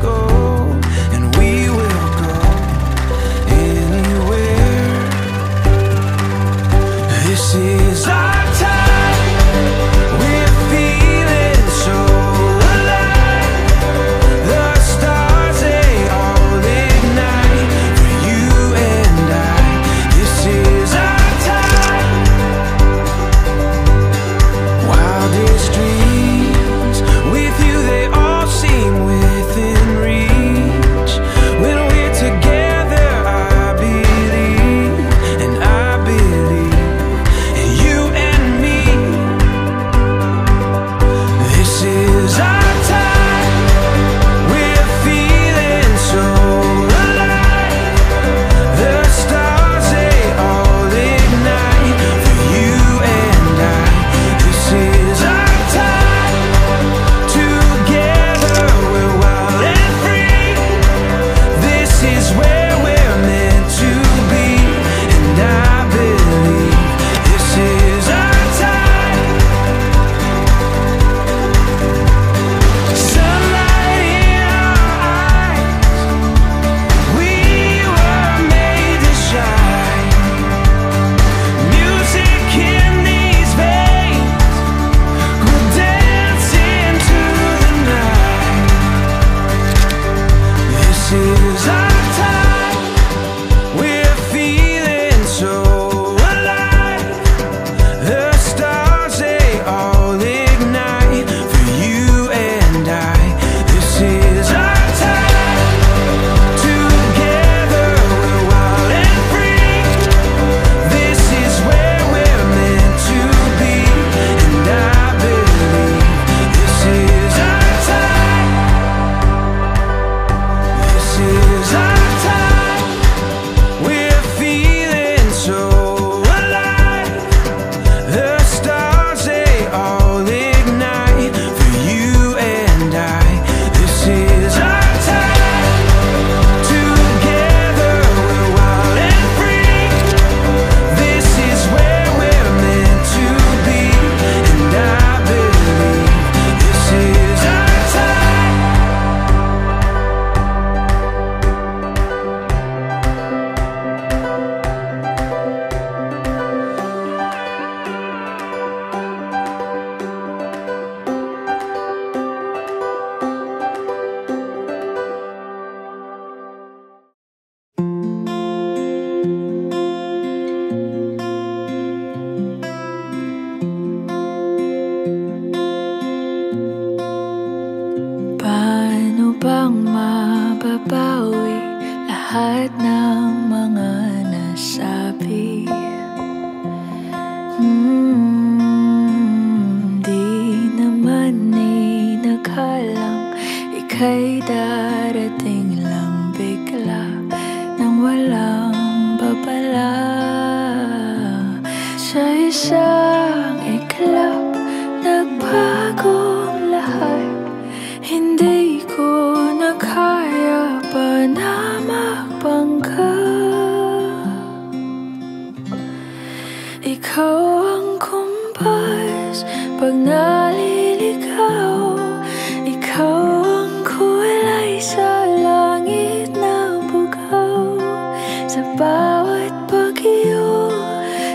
go, and we will go anywhere. This is our time. We're feeling so alive. The stars, they all ignite for you and I. This is our time. Wildest dreams with you, they all seem within reach. When we're together, I believe, and I believe in you and me. This is our time. We're feeling so alive. The stars, they all ignite for you and I. This is our time. Together we're wild and free. This is where we're meant to be, and I believe this is our time. Sunlight in our eyes, we were made to shine. Music in these veins, we'll dance into the night. This is our time. We're feeling so alive. The stars, they all ignite for you and I. This is our time. Together we're wild and free. This is where we're meant to be, and I believe this is our time. This is our time. We're feeling so alive. The stars, they all ignite for you and I. This is our time. Together we're wild and free. This is where we're meant to be, and I believe this is our time. Paano bang mababawi lahat ng mga nasabi? Di naman inakalang ika'y darating lang bigla nang walang babala. Sa isang iglap, nagbagong lahat. Hindi ko na kaya pa na magbangga. Ikaw ang kumpas pag naliligaw. Ikaw ang kulay sa langit na bugaw. Sa bawat bagyo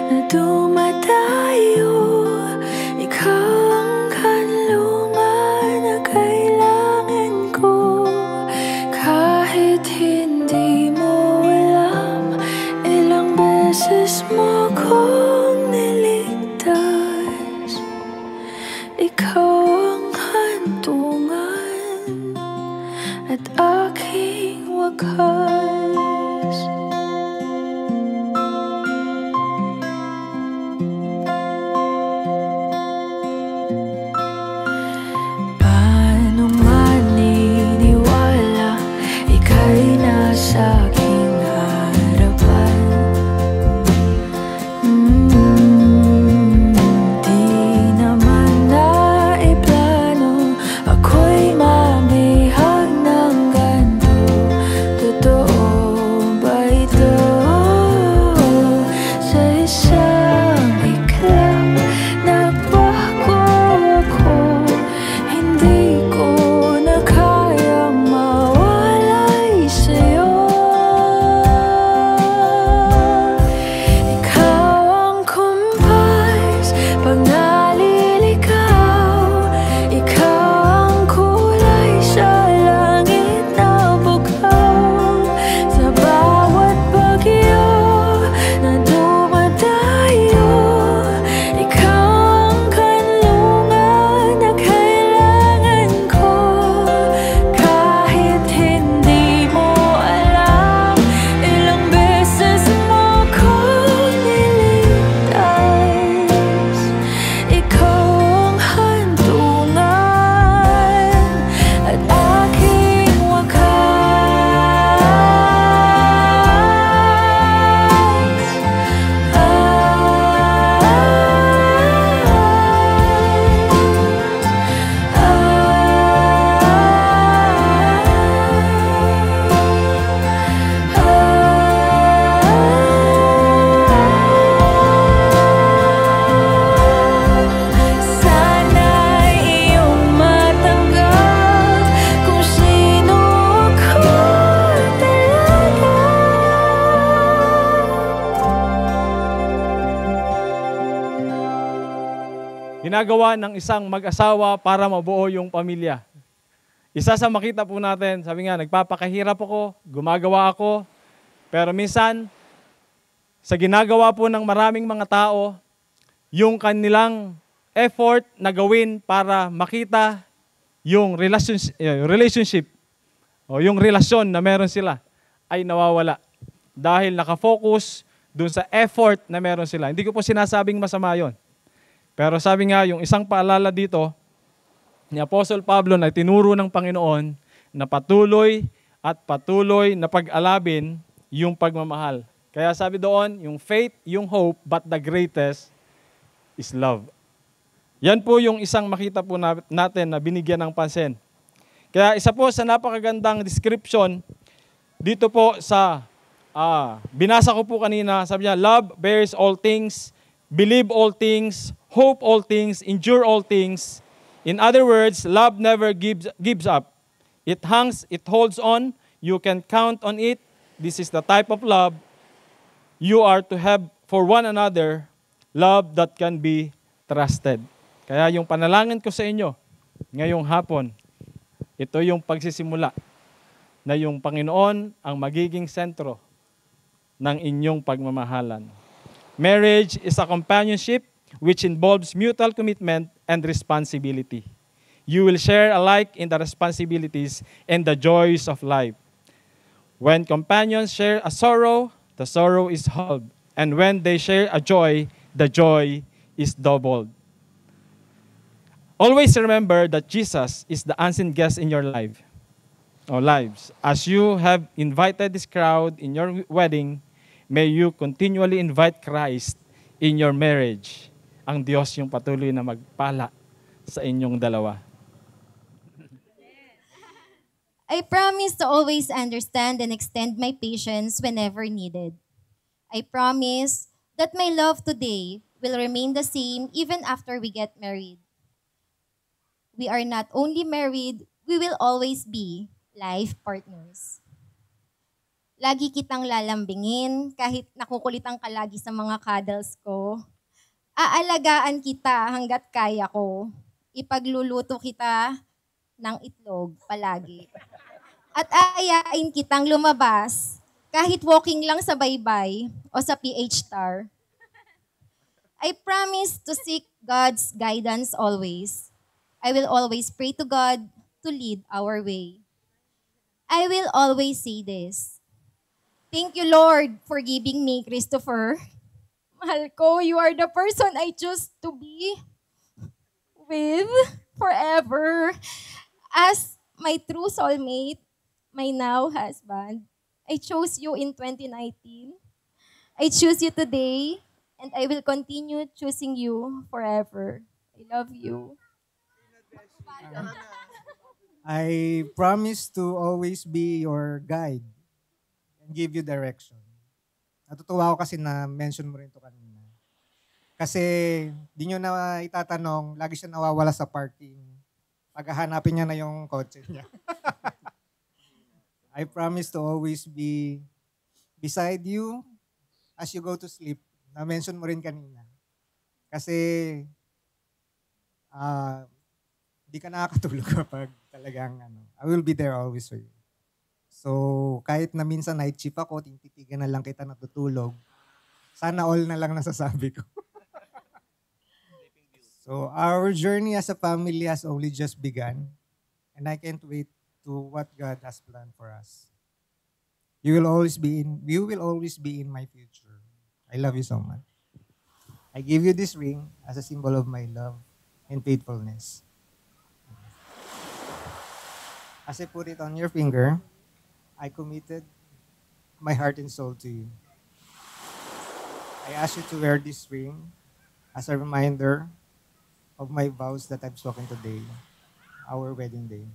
na dumadayo, ikaw ang kanlungan na kailangan ko. Kahit hindi mo alam, ilang beses mo kong niligtas. Ikaw ang hantungan at aking wakas. Paano maniniwala ika'y nasa aking harapan? Di naman naiplano ako'y mamihag ng ganito. Totoo ginagawa ng isang mag-asawa para mabuo yung pamilya. Isa sa makita po natin, sabi nga, nagpapakahirap ako, gumagawa ako, pero minsan, sa ginagawa po ng maraming mga tao, yung kanilang effort na gawin para makita yung relationship o yung relasyon na meron sila ay nawawala. Dahil nakafocus dun sa effort na meron sila. Hindi ko po sinasabing masama yon. Pero sabi nga, yung isang paalala dito, ni Apostle Pablo na tinuro ng Panginoon na patuloy at patuloy na pag-alabin yung pagmamahal. Kaya sabi doon, yung faith, yung hope, but the greatest is love. Yan po yung isang makita po natin na binigyan ng pansin. Kaya isa po sa napakagandang description dito po sa binasa ko po kanina, sabi niya, love bears all things, believe all things, hope all things, endure all things. In other words, love never gives up. It hangs, it holds on. You can count on it. This is the type of love you are to have for one another, love that can be trusted. Kaya yung panalangin ko sa inyo ngayong hapon, ito yung pagsisimula na yung Panginoon ang magiging sentro ng inyong pagmamahalan. Marriage is a companionship which involves mutual commitment and responsibility. You will share alike in the responsibilities and the joys of life. When companions share a sorrow, the sorrow is halved. And when they share a joy, the joy is doubled. Always remember that Jesus is the unseen guest in your life or lives. As you have invited this crowd in your wedding, may you continually invite Christ in your marriage. Ang Diyos yung patuloy na magpala sa inyong dalawa. I promise to always understand and extend my patience whenever needed. I promise that my love today will remain the same even after we get married. We are not only married, we will always be life partners. Lagi kitang lalambingin kahit nakukulitan ka lagi sa mga cuddles ko. Aalagaan kita hanggat kaya ko. Ipagluluto kita ng itlog palagi. At aayain kitang lumabas kahit walking lang sa baybay o sa PH Star. I promise to seek God's guidance always. I will always pray to God to lead our way. I will always say this. Thank you, Lord, for giving me Christopher. Mahal ko, you are the person I choose to be with forever. As my true soulmate, my now husband, I chose you in 2019. I choose you today, and I will continue choosing you forever. I love you. I promise to always be your guide and give you direction. Natutuwa ako kasi na-mention mo rin ito kanina. Kasi di nyo na itatanong, lagi siya nawawala sa parking. Paghahanapin niya na yung kotse niya. I promise to always be beside you as you go to sleep. Na-mention mo rin kanina. Kasi di ka nakakatulog kapag talagang I will be there always for you. So, kahit na minsan night shift ako, tititigan na lang kita natutulog, sana all na lang nasasabi ko. So, our journey as a family has only just begun, and I can't wait to what God has planned for us. You will always be in my future. I love you so much. I give you this ring as a symbol of my love and faithfulness. As I put it on your finger, I committed my heart and soul to you. I ask you to wear this ring as a reminder of my vows that I've spoken today, our wedding day.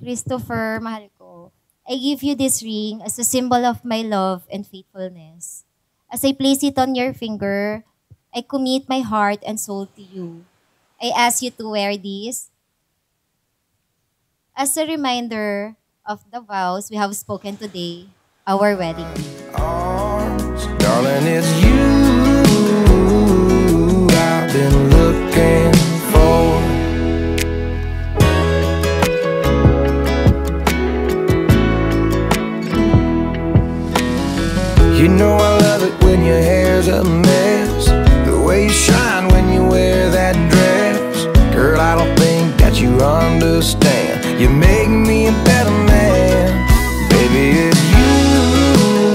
Christopher, mahal ko, I give you this ring as a symbol of my love and faithfulness. As I place it on your finger, I commit my heart and soul to you. I ask you to wear this as a reminder of the vows we have spoken today, our wedding. Arms, darling, it's you I've been looking for. You know I love it when your hair's a mess, the way you shine when you wear that dress. Girl, I don't think that you understand. You make me a better man. Baby, it's you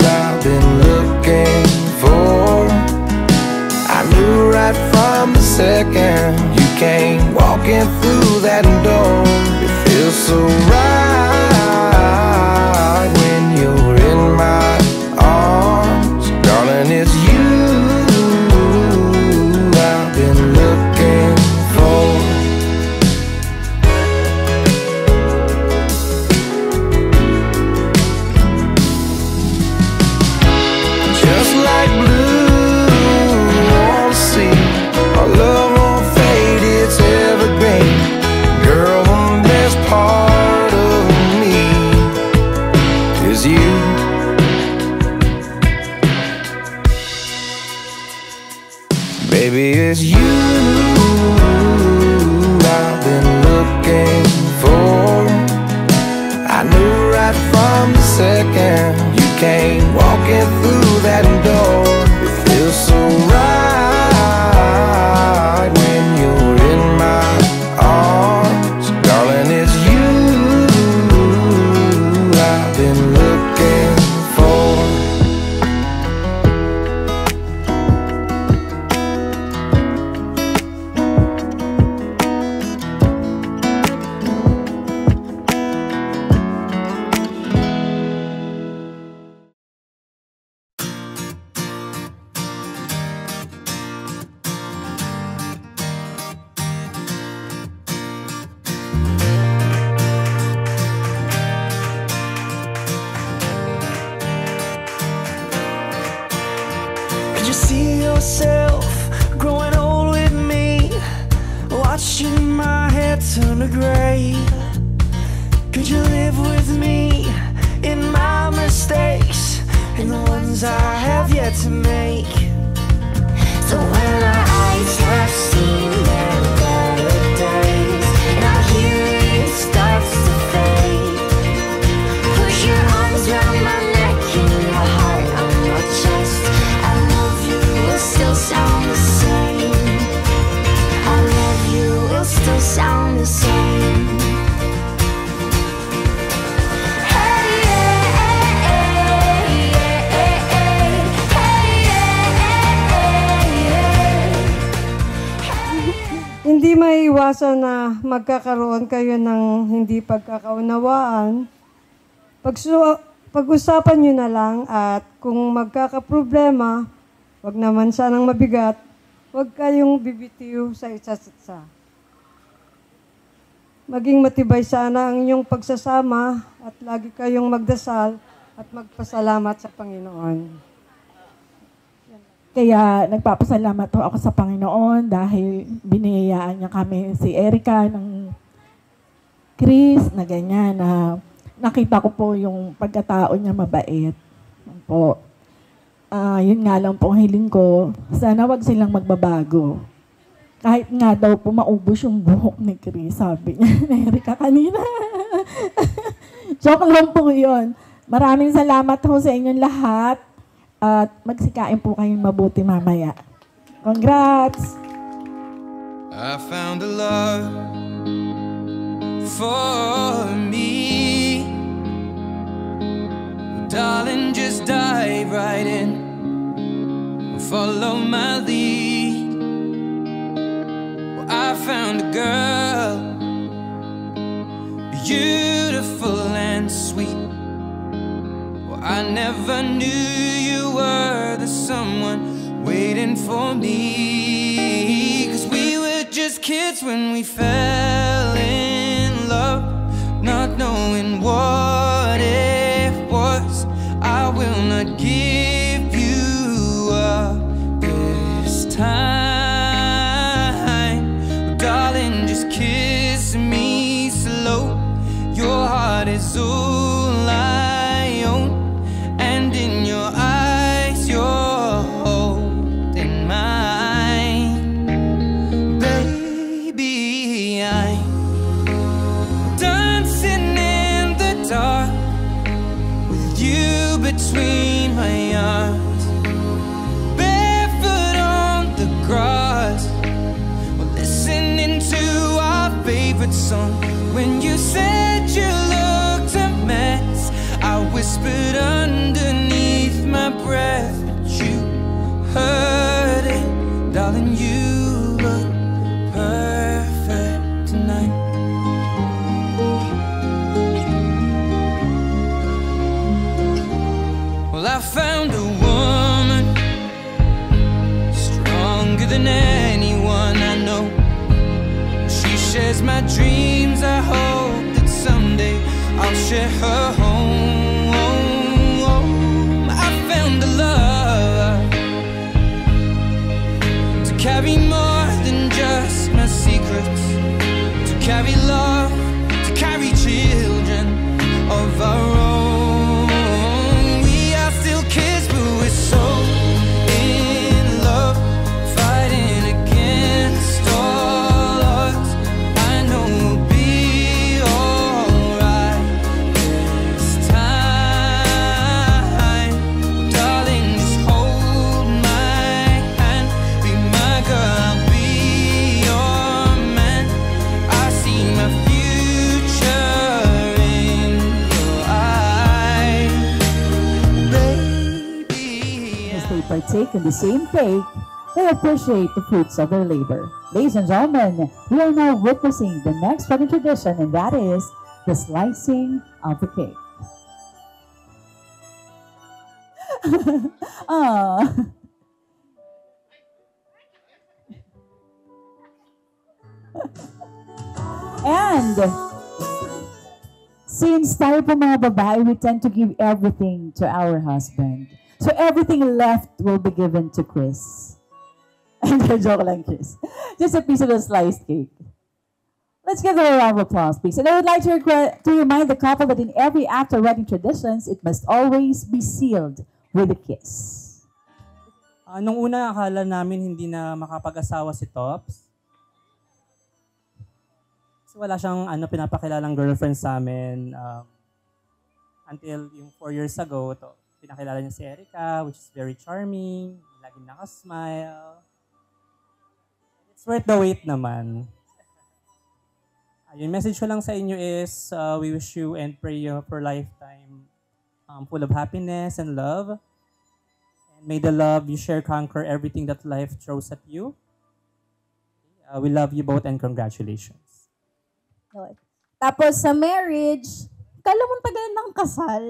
I've been looking for. I knew right from the second you came walking through that door. It feels so right when you're in my arms. Darling, it's you I've been looking for. Just like blue on the sea, our love won't fade, it's evergreen. Girl, the best part of me is you. Baby, it's you I've been looking for. I knew right from the second you came walking through that door. It feels so right when you're in my arms. Darling, it's you I've been looking for. Could you see yourself growing old with me, watching my hair turn to gray? Could you live with me in my mistakes and the ones I have yet to make? So when our eyes have seen their better days and our hearing starts to fade, push your arms around my neck and your heart on my chest. I love you will still sound the same. I love you will still sound the same. Hey, yeah, Hindi maiiwasan na magkakaroon kayo ng hindi pagkakaunawaan. Pag-usapan nyo na lang at kung magkakaproblema, wag naman sanang mabigat, wag kayong bibitiw sa isa't isa. Maging matibay sana ang inyong pagsasama at lagi kayong magdasal at magpasalamat sa Panginoon. Kaya nagpapasalamat po ako sa Panginoon dahil biniyayaan niya kami si Erica ng Chris na ganyan na nakita ko po yung pagkatao niya mabait. Po. Yun nga lang po ang hiling ko, sana wag silang magbabago. Kahit nga daw po maubos yung buhok ni Chris, sabi niya ni Erica kanina. Joke lang po yun. Maraming salamat po sa inyong lahat. At magsikain po kayong mabuti mamaya. Congrats! I found a love for me. Darling, just dive right in and follow my lead. Well, I found a girl, beautiful and sweet. Well, I never knew you were the someone waiting for me. 'Cause we were just kids when we fell in love, not knowing what it was. I will not give you up this time. Darling, just kiss me all I own, and in your eyes you're holding mine. Baby, I'm dancing in the dark with you between my arms, barefoot on the grass, we're listening to our favorite song. When you said you looked a mess, I whispered underneath my breath, but you heard it, darling. You look perfect tonight. Well, I found a woman stronger than anyone I know. She shares my dreams. I hope that someday I'll share her home. I found a love to carry more than just my secrets, to carry love, to carry children of our own. We are still kids, but we're so in love, fighting against all odds. I know we'll be alright this time. Darling, just hold my hand, be my girl, I'll be your man. I see my future in your eyes, baby. As they partake in the same cake, they appreciate the fruits of their labor. Ladies and gentlemen, we are now witnessing the next wedding tradition, and that is the slicing of the cake. Ah. And since tayo po mga babae, we tend to give everything to our husband. So everything left will be given to Chris. And joke lang, Chris. Just a piece of a sliced cake. Let's give her a round of applause, please. And I would like to remind the couple that in every after wedding traditions, it must always be sealed with a kiss. Nung una, akala namin hindi na makapag-asawa si Tops. Kasi wala siyang pinapakilalang girlfriend sa amin. Until yung 4 years ago, pinakilala niya si Erica, which is very charming. Laging nakasmile. It's worth the wait naman. Yung message ko lang sa inyo is, we wish you and pray you for lifetime full of happiness and love. May the love you share conquer everything that life throws at you. We love you both and congratulations. Tapos sa marriage, kala mo tagal ng kasal.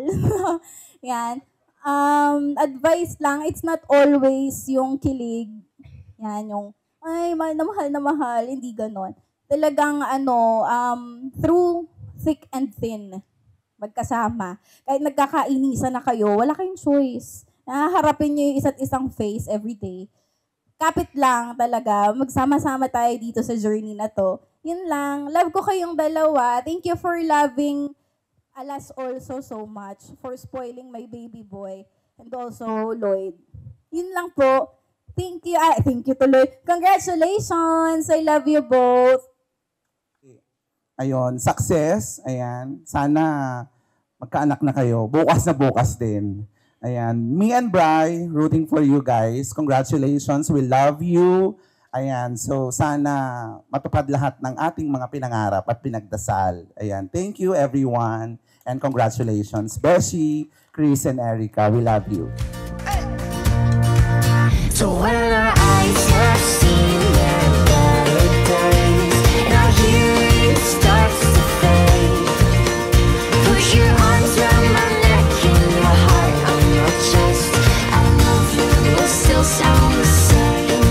Yan. Advice lang, it's not always yung kilig. Yan, yung, ay, mahal na mahal. Hindi ganon. Talagang, through thick and thin, magkasama. Kahit nagkakainisan na kayo, wala kayong choice. Harapin niyo yung isa't isang face every day. Kapit lang talaga. Magsama-sama tayo dito sa journey na to. Yun lang. Love ko kayong dalawa. Thank you for loving Alas also so much. For spoiling my baby boy. And also Lloyd. Yun lang po. Thank you. Thank you to Lloyd. Congratulations. I love you both. Ayun. Success. Ayan. Sana magkaanak na kayo. Bukas na bukas din. Ayan, me and Bri, rooting for you guys. Congratulations, we love you. Ayan, so sana matupad lahat ng ating mga pinangarap at pinagdasal. Ayan, thank you everyone and congratulations. Beshi, Chris, and Erica, we love you. So when our eyes have seen their better days, and our hearing starts to fade, push your arms around my neck and your heart on your chest. I love you will still sound the same.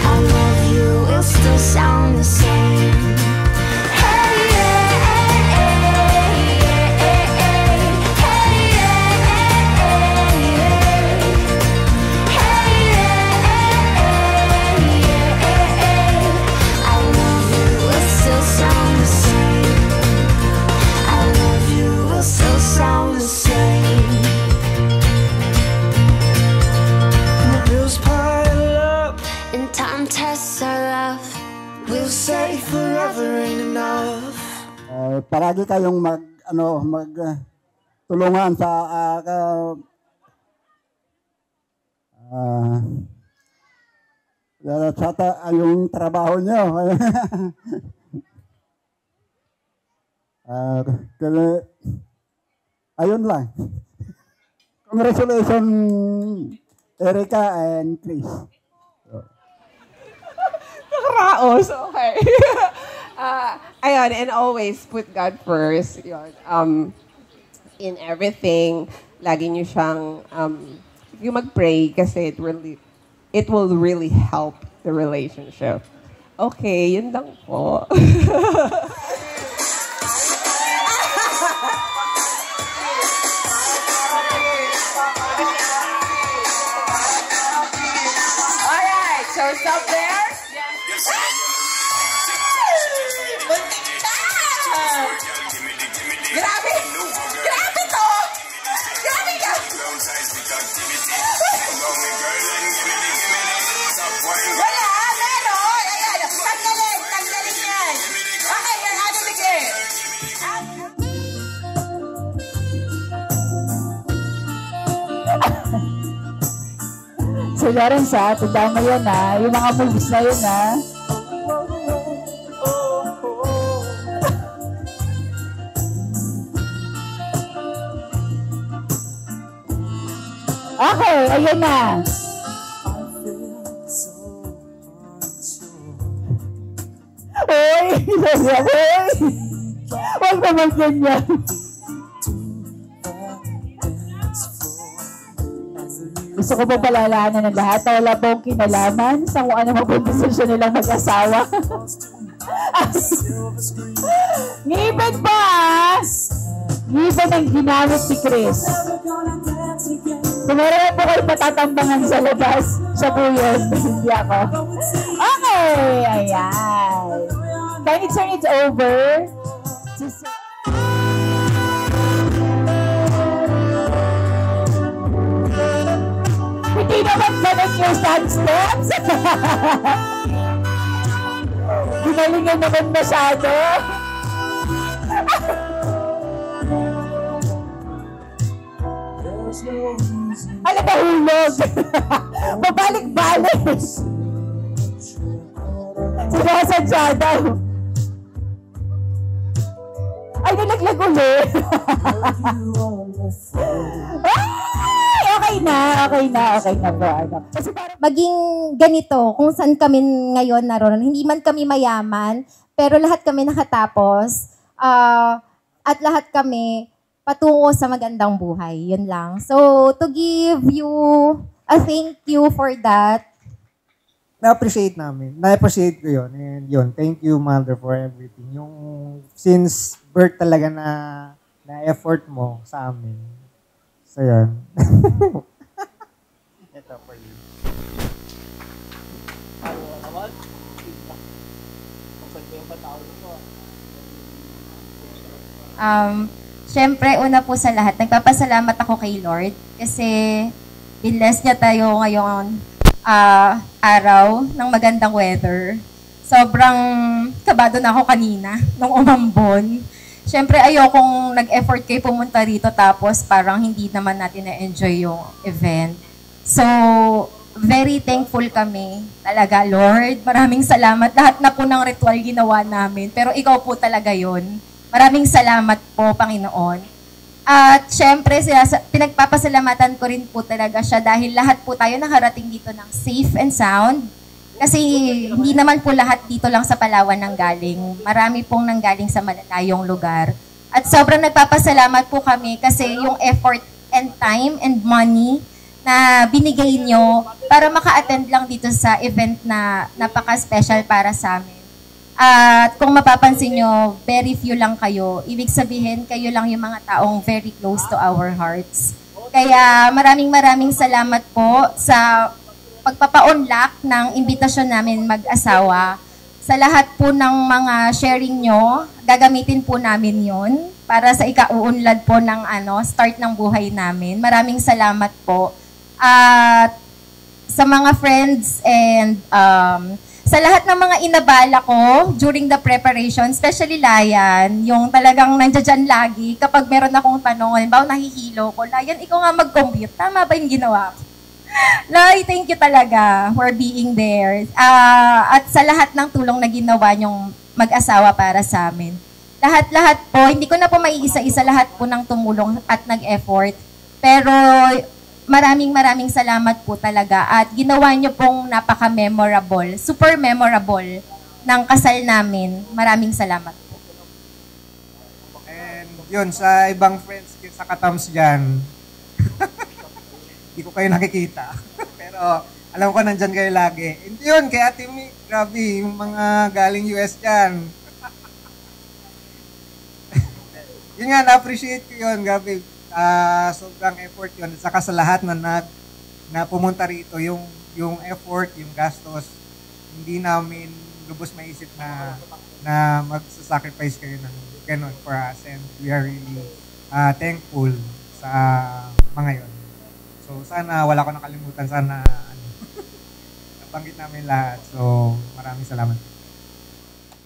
I love you will still sound the same. Hey, yeah, hey, yeah, hey, yeah, hey, yeah, hey, yeah. Paragi kayong tulungan sa yung trabaho nyo. Ayun lang. Congratulations, Erica and Chris. Nakaraos, okay. Ayun, and always put God first. Yun. In everything, lagi nyo siyang, yung mag-pray kasi it will really help the relationship. Okay, yun lang po. Alright, so stop there. Grabe! Grabe to! Grabe ka! Wala! Meron! Ayan! Tanggalin yan! Okay, you're out of the game! So, Lawrence, tanda mo yan, yung mga movies na yun, Okay, ayun na. Oy! Huwag naman ganyan. Gusto ko pa palalahanan ng lahat na wala pong kinalaman sa kung ano magpundisasyon nilang mag-asawa. Ngipin pa, ngipin ang ginamit si Chris. Kung meron po kayo patatambangan sa labas, siya po yun, hindi ako. Okay, ayan. Can you turn it over? Hindi naman ganun yung sad steps. Ginalingan naman masyado. Ano ba hulog? Babalik-balik. Sinasadya daw. Ay, nalaglag ulit. Okay na po. Maging ganito, kung saan kami ngayon naroon, hindi man kami mayaman, pero lahat kami nakatapos, at lahat kami patungo sa magandang buhay. Yun lang. So, to give you a thank you for that. Na-appreciate namin. Na-appreciate ko yun. And yun, thank you, Mother, for everything. Yung since birth talaga na effort mo sa amin. So, yun. Ito for you. Siyempre, una po sa lahat, nagpapasalamat ako kay Lord kasi bless niya tayo ngayong araw ng magandang weather. Sobrang kabado na ako kanina nung umambon. Siyempre, ayokong nag-effort kayo pumunta rito tapos parang hindi naman natin na-enjoy yung event. So, very thankful kami. Talaga, Lord. Maraming salamat. Lahat na po ng ritual ginawa namin. Pero ikaw po talaga yon. Maraming salamat po, Panginoon. At syempre, pinagpapasalamatan ko rin po talaga siya dahil lahat po tayo nakarating dito ng safe and sound. Kasi hindi naman po lahat dito lang sa Palawan nanggaling. Marami pong nanggaling sa malalayong lugar. At sobrang nagpapasalamat po kami kasi yung effort and time and money na binigay nyo para maka-attend lang dito sa event na napaka-special para sa amin. At kung mapapansin nyo, very few lang kayo. Ibig sabihin, kayo lang yung mga taong very close to our hearts. Kaya maraming salamat po sa pagpapa-unlock ng imbitasyon namin mag-asawa. Sa lahat po ng mga sharing nyo, gagamitin po namin yon para sa ikauunlad po ng start ng buhay namin. Maraming salamat po. At sa mga friends and Sa lahat ng mga inabala ko during the preparation, especially Layan, yung talagang nandiyan lagi kapag meron akong tanong, halimbawa nahihilo ko, Layan, ikaw nga mag-compute. Tama ba yung ginawa ko? Lai, thank you talaga for being there. At sa lahat ng tulong na ginawa niyong mag-asawa para sa amin. Lahat-lahat po, hindi ko na po maiisa-isa lahat po ng tumulong at nag-effort. Pero maraming salamat po talaga at ginawa niyo pong napaka-memorable, super memorable ng kasal namin. Maraming salamat po. And yun, sa ibang friends, sa katams dyan, hindi ko kayo nakikita. Pero alam ko nandyan kayo lagi. And yun, kay Ate Mi, grabe, yung mga galing US dyan. Yun nga, na-appreciate ko yun, grabe. Sobrang effort yun. Saka sa lahat na pumunta rito, yung effort, yung gastos, hindi namin lubos maisip na magsasacrifice kayo ng ganun for us. And we are really thankful sa mga yun. So sana wala ko nakalimutan. Sana nabanggit namin lahat. So maraming salamat.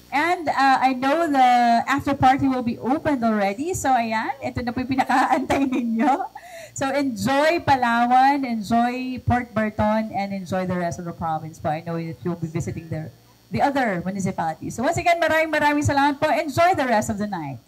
And I know the after party will be opened already. So ayan, ito na po yung pinakaantay ninyo. So enjoy Palawan, enjoy Port Barton, and enjoy the rest of the province po. I know that you'll be visiting the other municipalities. So once again, maraming salamat po. Enjoy the rest of the night.